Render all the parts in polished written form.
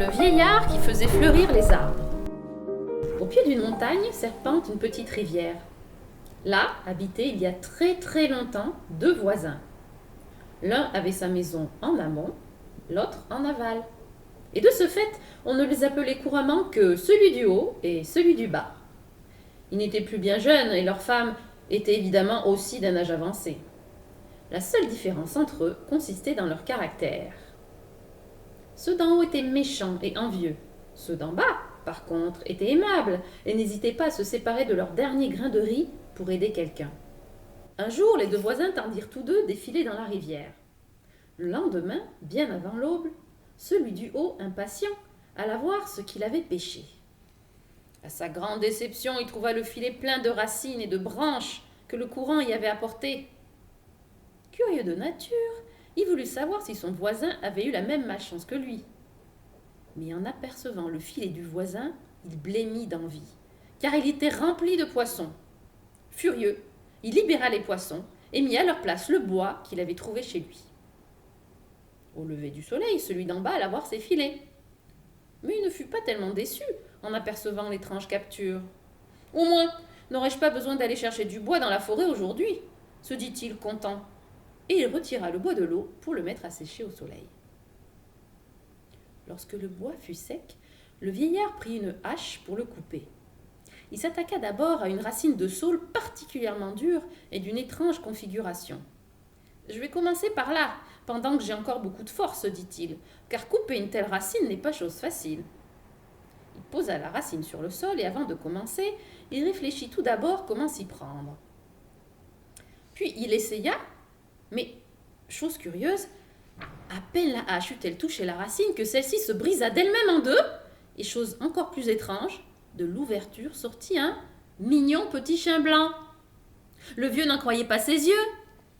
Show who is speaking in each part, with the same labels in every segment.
Speaker 1: Le vieillard qui faisait fleurir les arbres. Au pied d'une montagne serpente une petite rivière. Là habitaient il y a très très longtemps deux voisins. L'un avait sa maison en amont, l'autre en aval. Et de ce fait, on ne les appelait couramment que celui du haut et celui du bas. Ils n'étaient plus bien jeunes et leurs femmes étaient évidemment aussi d'un âge avancé. La seule différence entre eux consistait dans leur caractère. Ceux d'en haut étaient méchants et envieux. Ceux d'en bas, par contre, étaient aimables et n'hésitaient pas à se séparer de leur dernier grain de riz pour aider quelqu'un. Un jour, les deux voisins tendirent tous deux défiler dans la rivière. Le lendemain, bien avant l'aube, celui du haut, impatient, alla voir ce qu'il avait pêché. À sa grande déception, il trouva le filet plein de racines et de branches que le courant y avait apportées. Curieux de nature, il voulut savoir si son voisin avait eu la même malchance que lui. Mais en apercevant le filet du voisin, il blêmit d'envie, car il était rempli de poissons. Furieux, il libéra les poissons et mit à leur place le bois qu'il avait trouvé chez lui. Au lever du soleil, celui d'en bas alla voir ses filets. Mais il ne fut pas tellement déçu en apercevant l'étrange capture. « Au moins, n'aurais-je pas besoin d'aller chercher du bois dans la forêt aujourd'hui ?» se dit-il content. Et il retira le bois de l'eau pour le mettre à sécher au soleil. Lorsque le bois fut sec, le vieillard prit une hache pour le couper. Il s'attaqua d'abord à une racine de saule particulièrement dure et d'une étrange configuration. « Je vais commencer par là, pendant que j'ai encore beaucoup de force, dit-il, car couper une telle racine n'est pas chose facile. » Il posa la racine sur le sol et avant de commencer, il réfléchit tout d'abord comment s'y prendre. Puis il essaya, mais, chose curieuse, à peine la hache eut-elle touché la racine que celle-ci se brisa d'elle-même en deux, et chose encore plus étrange, de l'ouverture sortit un mignon petit chien blanc. Le vieux n'en croyait pas ses yeux,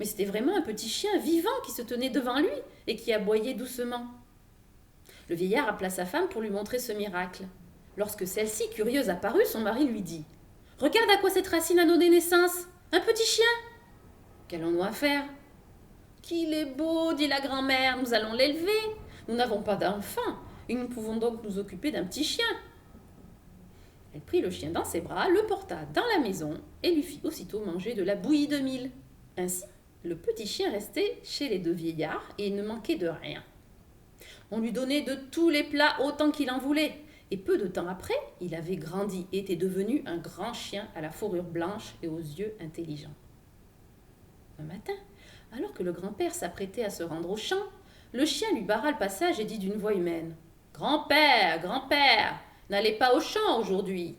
Speaker 1: mais c'était vraiment un petit chien vivant qui se tenait devant lui et qui aboyait doucement. Le vieillard appela sa femme pour lui montrer ce miracle. Lorsque celle-ci, curieuse, apparut, son mari lui dit « Regarde à quoi cette racine a donné naissance, un petit chien !»« Qu'allons-nous à faire ?»« Qu'il est beau, dit la grand-mère, nous allons l'élever. Nous n'avons pas d'enfant et nous pouvons donc nous occuper d'un petit chien. » Elle prit le chien dans ses bras, le porta dans la maison et lui fit aussitôt manger de la bouillie de mil. Ainsi, le petit chien restait chez les deux vieillards et il ne manquait de rien. On lui donnait de tous les plats autant qu'il en voulait. Et peu de temps après, il avait grandi et était devenu un grand chien à la fourrure blanche et aux yeux intelligents. Un matin, alors que le grand-père s'apprêtait à se rendre au champ, le chien lui barra le passage et dit d'une voix humaine « Grand-père, grand-père, n'allez pas au champ aujourd'hui.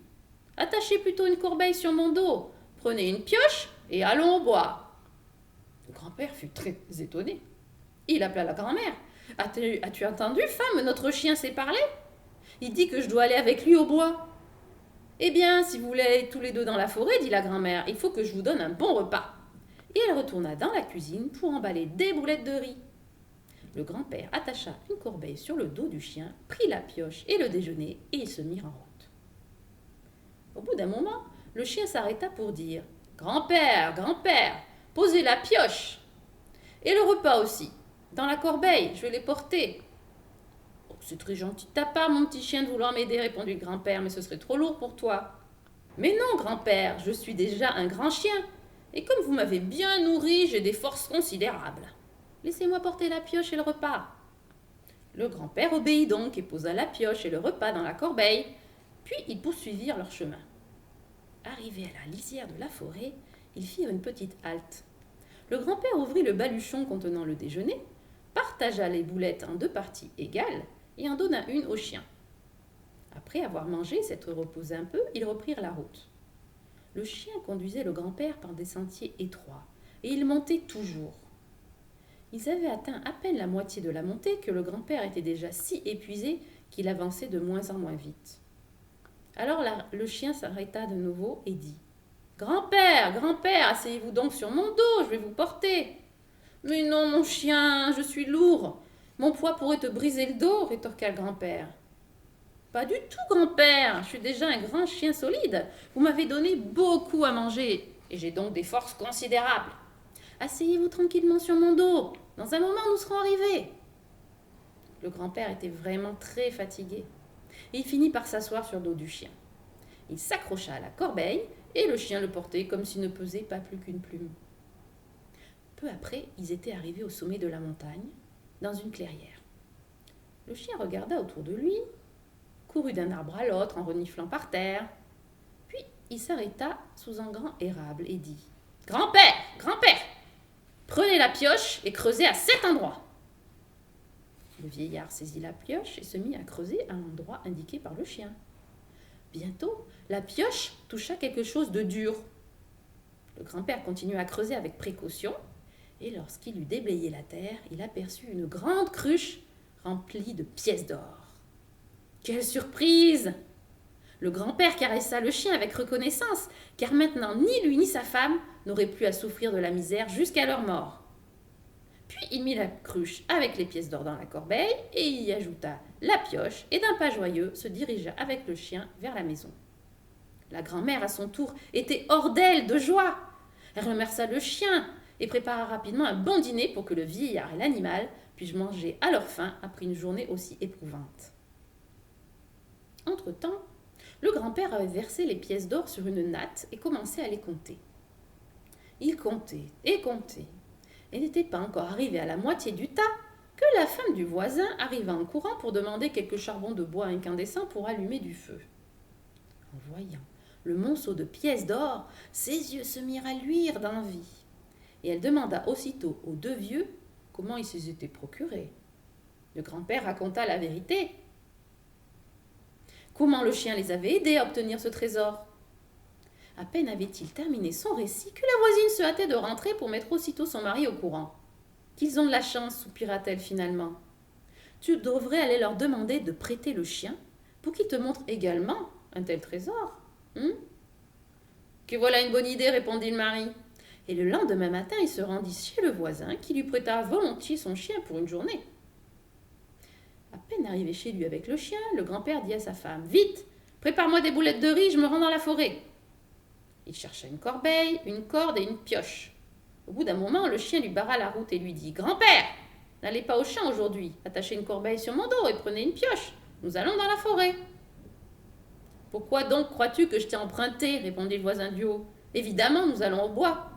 Speaker 1: Attachez plutôt une corbeille sur mon dos, prenez une pioche et allons au bois. » Le grand-père fut très étonné. Il appela la grand-mère. « As-tu entendu, femme, notre chien sait parler ? Il dit que je dois aller avec lui au bois. »« Eh bien, si vous voulez aller tous les deux dans la forêt, dit la grand-mère, il faut que je vous donne un bon repas. » Et elle retourna dans la cuisine pour emballer des boulettes de riz. Le grand-père attacha une corbeille sur le dos du chien, prit la pioche et le déjeuner, et ils se mirent en route. Au bout d'un moment, le chien s'arrêta pour dire « Grand-père, grand-père, posez la pioche. Et le repas aussi. Dans la corbeille, je vais les porter. » « C'est très gentil de ta part, mon petit chien, de vouloir m'aider, répondit le grand-père, mais ce serait trop lourd pour toi. »« Mais non, grand-père, je suis déjà un grand chien, et comme vous m'avez bien nourri, j'ai des forces considérables. Laissez-moi porter la pioche et le repas. » Le grand-père obéit donc et posa la pioche et le repas dans la corbeille, puis ils poursuivirent leur chemin. Arrivés à la lisière de la forêt, ils firent une petite halte. Le grand-père ouvrit le baluchon contenant le déjeuner, partagea les boulettes en deux parties égales, et en donna une au chien. Après avoir mangé, s'être reposé un peu, ils reprirent la route. Le chien conduisait le grand-père par des sentiers étroits, et il montait toujours. Ils avaient atteint à peine la moitié de la montée que le grand-père était déjà si épuisé qu'il avançait de moins en moins vite. Alors le chien s'arrêta de nouveau et dit « Grand-père, grand-père, asseyez-vous donc sur mon dos, je vais vous porter. »« Mais non, mon chien, je suis lourd. Mon poids pourrait te briser le dos, rétorqua le grand-père. Pas du tout, grand-père, je suis déjà un grand chien solide. Vous m'avez donné beaucoup à manger, et j'ai donc des forces considérables. Asseyez-vous tranquillement sur mon dos. Dans un moment, nous serons arrivés. Le grand-père était vraiment très fatigué. Et il finit par s'asseoir sur le dos du chien. Il s'accrocha à la corbeille et le chien le portait comme s'il ne pesait pas plus qu'une plume. Peu après, ils étaient arrivés au sommet de la montagne, dans une clairière. Le chien regarda autour de lui, courut d'un arbre à l'autre en reniflant par terre. Puis il s'arrêta sous un grand érable et dit « Grand-père, grand-père, prenez la pioche et creusez à cet endroit !» Le vieillard saisit la pioche et se mit à creuser à l'endroit indiqué par le chien. Bientôt, la pioche toucha quelque chose de dur. Le grand-père continua à creuser avec précaution, et lorsqu'il eut déblayé la terre, il aperçut une grande cruche remplie de pièces d'or. Quelle surprise! Le grand-père caressa le chien avec reconnaissance, car maintenant ni lui ni sa femme n'auraient plus à souffrir de la misère jusqu'à leur mort. Puis il mit la cruche avec les pièces d'or dans la corbeille et y ajouta la pioche et d'un pas joyeux se dirigea avec le chien vers la maison. La grand-mère, à son tour, était hors d'elle de joie. Elle remercia le chien et prépara rapidement un bon dîner pour que le vieillard et l'animal puissent manger à leur faim après une journée aussi éprouvante. Entre-temps, le grand-père avait versé les pièces d'or sur une natte et commençait à les compter. Il comptait et comptait, et n'était pas encore arrivé à la moitié du tas que la femme du voisin arriva en courant pour demander quelques charbons de bois incandescents pour allumer du feu. En voyant le monceau de pièces d'or, ses yeux se mirent à luire d'envie, et elle demanda aussitôt aux deux vieux comment ils s'y étaient procurés. Le grand-père raconta la vérité. Comment le chien les avait aidés à obtenir ce trésor. À peine avait-il terminé son récit que la voisine se hâtait de rentrer pour mettre aussitôt son mari au courant. Qu'ils ont de la chance, soupira-t-elle finalement. Tu devrais aller leur demander de prêter le chien pour qu'ils te montrent également un tel trésor. Que voilà une bonne idée, répondit le mari. Et le lendemain matin, il se rendit chez le voisin qui lui prêta volontiers son chien pour une journée. À peine arrivé chez lui avec le chien, le grand-père dit à sa femme « Vite, prépare-moi des boulettes de riz, je me rends dans la forêt. » Il chercha une corbeille, une corde et une pioche. Au bout d'un moment, le chien lui barra la route et lui dit « Grand-père, n'allez pas au champ aujourd'hui, attachez une corbeille sur mon dos et prenez une pioche. Nous allons dans la forêt. » « Pourquoi donc crois-tu que je t'ai emprunté ?» répondit le voisin du haut. « Évidemment, nous allons au bois. »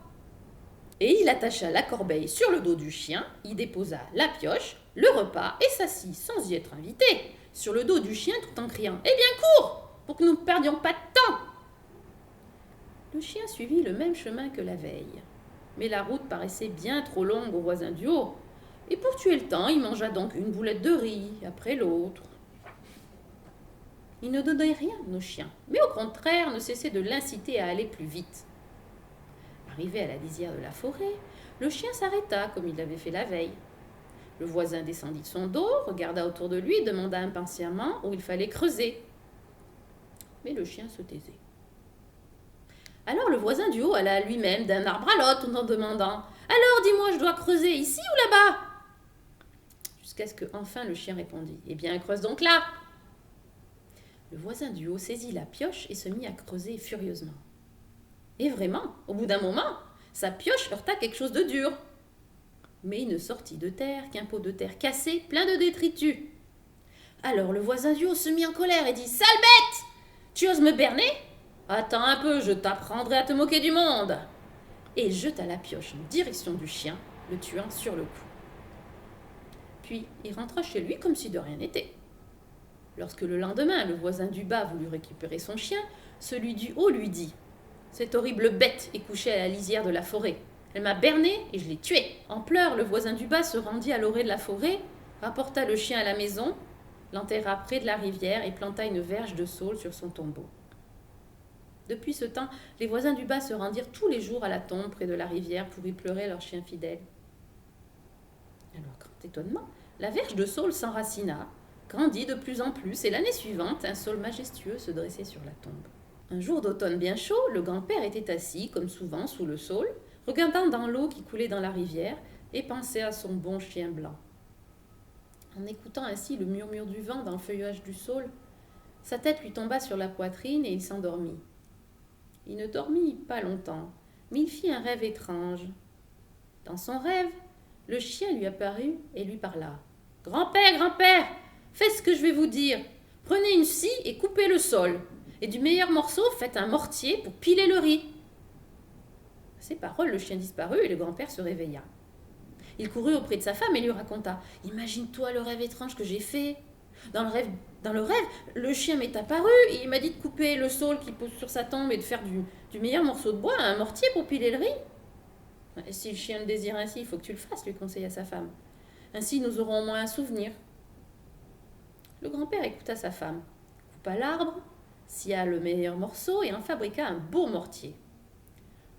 Speaker 1: Et il attacha la corbeille sur le dos du chien, y déposa la pioche, le repas et s'assit sans y être invité sur le dos du chien tout en criant « Eh bien, cours, pour que nous ne perdions pas de temps !» Le chien suivit le même chemin que la veille, mais la route paraissait bien trop longue au voisin du haut, et pour tuer le temps, il mangea donc une boulette de riz après l'autre. Il ne donnait rien au chien, mais au contraire ne cessait de l'inciter à aller plus vite. Arrivé à la lisière de la forêt, le chien s'arrêta comme il l'avait fait la veille. Le voisin descendit de son dos, regarda autour de lui et demanda impatiemment où il fallait creuser. Mais le chien se taisait. Alors le voisin du haut alla lui-même d'un arbre à l'autre en demandant « Alors, dis-moi, je dois creuser ici ou là-bas ?» Jusqu'à ce que enfin le chien répondit « Eh bien, creuse donc là !» Le voisin du haut saisit la pioche et se mit à creuser furieusement. Et vraiment, au bout d'un moment, sa pioche heurta quelque chose de dur. Mais il ne sortit de terre qu'un pot de terre cassé, plein de détritus. Alors le voisin du haut se mit en colère et dit « Sale bête! Tu oses me berner? Attends un peu, je t'apprendrai à te moquer du monde !» Et il jeta la pioche en direction du chien, le tuant sur le coup. Puis il rentra chez lui comme si de rien n'était. Lorsque le lendemain, le voisin du bas voulut récupérer son chien, celui du haut lui dit « Cette horrible bête est couchée à la lisière de la forêt. Elle m'a berné et je l'ai tuée. » En pleurs, le voisin du bas se rendit à l'orée de la forêt, rapporta le chien à la maison, l'enterra près de la rivière et planta une verge de saule sur son tombeau. Depuis ce temps, les voisins du bas se rendirent tous les jours à la tombe près de la rivière pour y pleurer leur chien fidèle. Alors, grand étonnement, la verge de saule s'enracina, grandit de plus en plus, et l'année suivante, un saule majestueux se dressait sur la tombe. Un jour d'automne bien chaud, le grand-père était assis, comme souvent, sous le saule, regardant dans l'eau qui coulait dans la rivière, et pensait à son bon chien blanc. En écoutant ainsi le murmure du vent dans le feuillage du saule, sa tête lui tomba sur la poitrine et il s'endormit. Il ne dormit pas longtemps, mais il fit un rêve étrange. Dans son rêve, le chien lui apparut et lui parla. Grand-père, grand-père, faites ce que je vais vous dire. Prenez une scie et coupez le sol. Et du meilleur morceau, faites un mortier pour piler le riz. À ces paroles, le chien disparut et le grand-père se réveilla. Il courut auprès de sa femme et lui raconta. Imagine-toi le rêve étrange que j'ai fait. Dans le rêve, le chien m'est apparu et il m'a dit de couper le saule qui pose sur sa tombe et de faire du meilleur morceau de bois un mortier pour piler le riz. Et si le chien le désire ainsi, il faut que tu le fasses, lui conseilla sa femme. Ainsi, nous aurons au moins un souvenir. Le grand-père écouta sa femme, coupa l'arbre, scia le meilleur morceau et en fabriqua un beau mortier.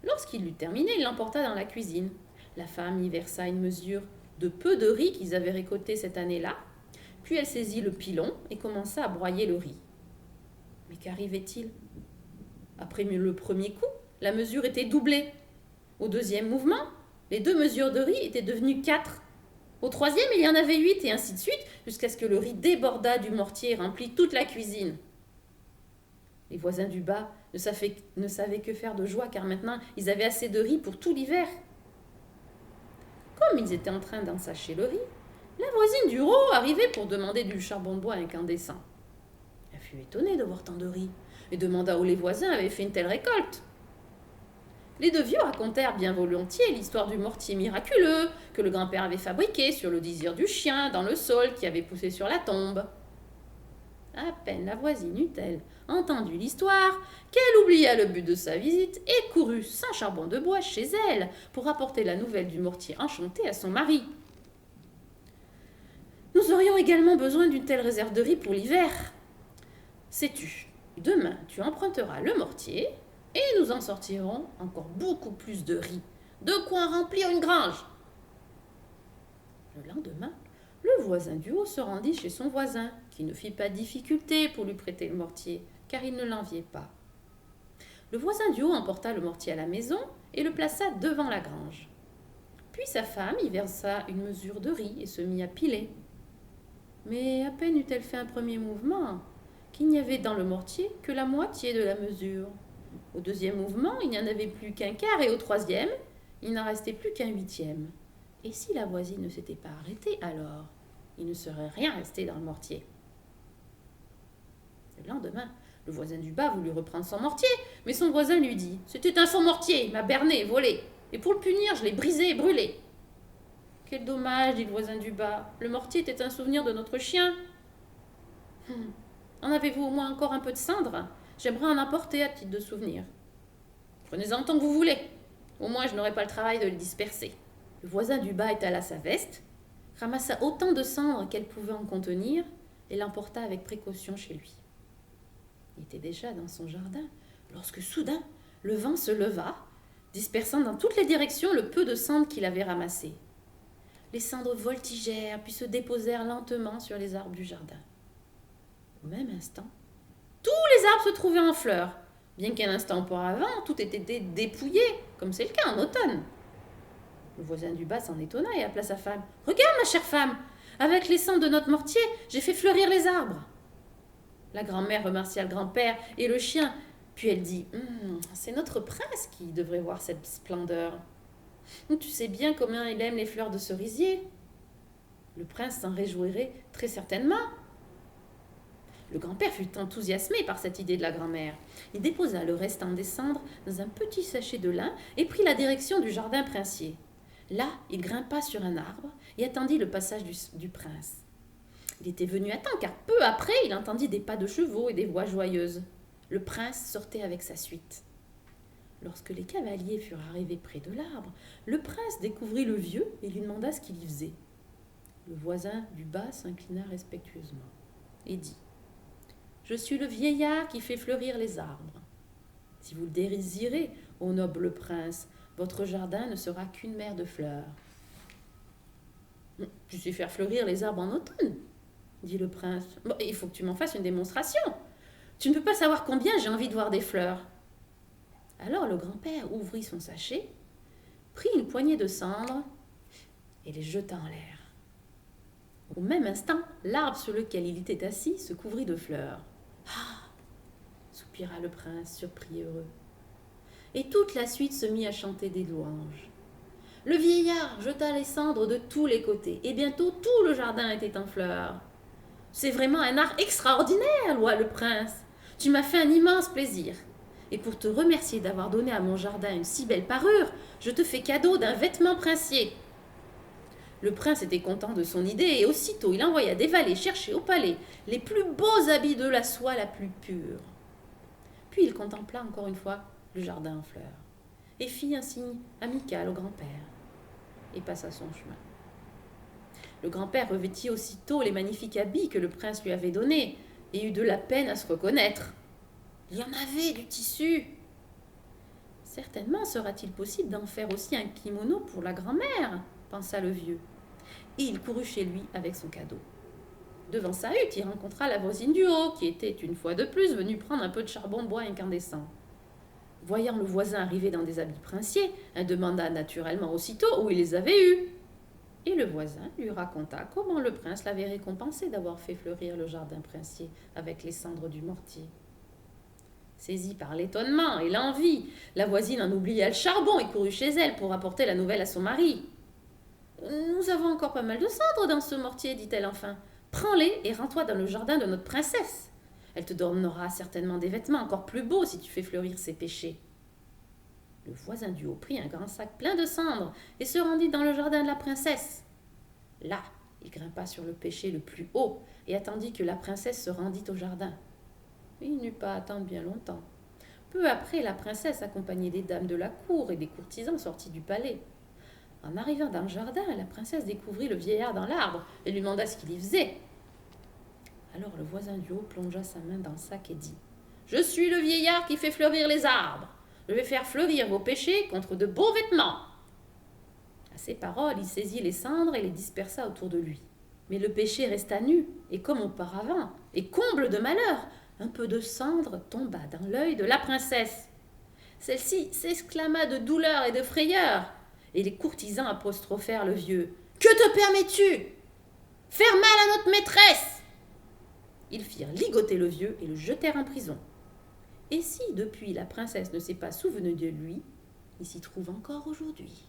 Speaker 1: Lorsqu'il l'eut terminé, il l'emporta dans la cuisine. La femme y versa une mesure de peu de riz qu'ils avaient récolté cette année-là, puis elle saisit le pilon et commença à broyer le riz. Mais qu'arrivait-il? Après le premier coup, la mesure était doublée. Au deuxième mouvement, les 2 mesures de riz étaient devenues 4. Au troisième, il y en avait 8 et ainsi de suite, jusqu'à ce que le riz débordât du mortier et remplit toute la cuisine. Les voisins du bas ne savaient que faire de joie, car maintenant, ils avaient assez de riz pour tout l'hiver. Comme ils étaient en train d'ensacher le riz, la voisine du haut arrivait pour demander du charbon de bois incandescent. Elle fut étonnée de voir tant de riz et demanda où les voisins avaient fait une telle récolte. Les 2 vieux racontèrent bien volontiers l'histoire du mortier miraculeux que le grand-père avait fabriqué sur le désir du chien dans le sol qui avait poussé sur la tombe. À peine la voisine eut-elle entendu l'histoire qu'elle oublia le but de sa visite et courut sans charbon de bois chez elle pour apporter la nouvelle du mortier enchanté à son mari. Nous aurions également besoin d'une telle réserve de riz pour l'hiver. Sais-tu, demain tu emprunteras le mortier et nous en sortirons encore beaucoup plus de riz, de quoi remplir une grange. Le lendemain, le voisin du haut se rendit chez son voisin, qui ne fit pas de difficulté pour lui prêter le mortier, car il ne l'enviait pas. Le voisin du haut emporta le mortier à la maison et le plaça devant la grange. Puis sa femme y versa une mesure de riz et se mit à piler. Mais à peine eut-elle fait un premier mouvement, qu'il n'y avait dans le mortier que la moitié de la mesure. Au deuxième mouvement, il n'y en avait plus qu'un quart et au troisième, il n'en restait plus qu'un huitième. Et si la voisine ne s'était pas arrêtée alors, il ne serait rien resté dans le mortier. Le lendemain, le voisin du bas voulut reprendre son mortier, mais son voisin lui dit « C'était un faux mortier, il m'a berné, volé, et pour le punir, je l'ai brisé et brûlé. » « Quel dommage, dit le voisin du bas, le mortier était un souvenir de notre chien. En avez-vous au moins encore un peu de cendre? J'aimerais en apporter à titre de souvenir. Prenez-en tant que vous voulez, au moins je n'aurai pas le travail de le disperser. » Le voisin du bas étala sa veste, ramassa autant de cendres qu'elle pouvait en contenir et l'emporta avec précaution chez lui. Il était déjà dans son jardin lorsque soudain le vent se leva, dispersant dans toutes les directions le peu de cendres qu'il avait ramassé. Les cendres voltigèrent puis se déposèrent lentement sur les arbres du jardin. Au même instant, tous les arbres se trouvaient en fleurs, bien qu'un instant auparavant tout ait été dépouillé, comme c'est le cas en automne. Le voisin du bas s'en étonna et appela sa femme. « Regarde, ma chère femme, avec les cendres de notre mortier, j'ai fait fleurir les arbres. » La grand-mère remercia le grand-père et le chien, puis elle dit « C'est notre prince qui devrait voir cette splendeur. Tu sais bien combien il aime les fleurs de cerisier. Le prince s'en réjouirait très certainement. » Le grand-père fut enthousiasmé par cette idée de la grand-mère. Il déposa le restant des cendres dans un petit sachet de lin et prit la direction du jardin princier. Là, il grimpa sur un arbre et attendit le passage du prince. Il était venu à temps, car peu après, il entendit des pas de chevaux et des voix joyeuses. Le prince sortait avec sa suite. Lorsque les cavaliers furent arrivés près de l'arbre, le prince découvrit le vieux et lui demanda ce qu'il y faisait. Le voisin du bas s'inclina respectueusement et dit « Je suis le vieillard qui fait fleurir les arbres. Si vous le désirez, ô noble prince, votre jardin ne sera qu'une mer de fleurs. »« Je sais faire fleurir les arbres en automne, » dit le prince. « Bon, il faut que tu m'en fasses une démonstration. Tu ne peux pas savoir combien j'ai envie de voir des fleurs. » Alors le grand-père ouvrit son sachet, prit une poignée de cendres et les jeta en l'air. Au même instant, l'arbre sur lequel il était assis se couvrit de fleurs. « Ah !» soupira le prince, surpris et heureux. Et toute la suite se mit à chanter des louanges. Le vieillard jeta les cendres de tous les côtés, et bientôt tout le jardin était en fleurs. C'est vraiment un art extraordinaire, loua le prince. Tu m'as fait un immense plaisir. Et pour te remercier d'avoir donné à mon jardin une si belle parure, je te fais cadeau d'un vêtement princier. Le prince était content de son idée et aussitôt il envoya des valets chercher au palais les plus beaux habits de la soie la plus pure. Puis il contempla encore une fois le jardin en fleurs et fit un signe amical au grand-père et passa son chemin. Le grand-père revêtit aussitôt les magnifiques habits que le prince lui avait donnés et eut de la peine à se reconnaître. Il y en avait du tissu. Certainement sera-t-il possible d'en faire aussi un kimono pour la grand-mère, pensa le vieux. Et il courut chez lui avec son cadeau. Devant sa hutte, il rencontra la voisine du haut, qui était une fois de plus venue prendre un peu de charbon bois incandescent. Voyant le voisin arriver dans des habits princiers, elle demanda naturellement aussitôt où il les avait eus. Et le voisin lui raconta comment le prince l'avait récompensé d'avoir fait fleurir le jardin princier avec les cendres du mortier. Saisie par l'étonnement et l'envie, la voisine en oublia le charbon et courut chez elle pour apporter la nouvelle à son mari. « Nous avons encore pas mal de cendres dans ce mortier, dit-elle enfin. Prends-les et rends-toi dans le jardin de notre princesse. Elle te donnera certainement des vêtements encore plus beaux si tu fais fleurir ses péchés. » Le voisin du haut prit un grand sac plein de cendres et se rendit dans le jardin de la princesse. Là, il grimpa sur le péché le plus haut et attendit que la princesse se rendît au jardin. Il n'eut pas à attendre bien longtemps. Peu après, la princesse, accompagnée des dames de la cour et des courtisans, sortit du palais. En arrivant dans le jardin, la princesse découvrit le vieillard dans l'arbre et lui demanda ce qu'il y faisait. Alors le voisin du haut plongea sa main dans le sac et dit « Je suis le vieillard qui fait fleurir les arbres. Je vais faire fleurir vos péchés contre de beaux vêtements. » À ces paroles, il saisit les cendres et les dispersa autour de lui. Mais le péché resta nu, et comme auparavant, et comble de malheur, un peu de cendre tomba dans l'œil de la princesse. Celle-ci s'exclama de douleur et de frayeur, et les courtisans apostrophèrent le vieux. « Que te permets-tu ? Faire mal à notre maîtresse !» Ils firent ligoter le vieux et le jetèrent en prison. Et si, depuis, la princesse ne s'est pas souvenue de lui, il s'y trouve encore aujourd'hui.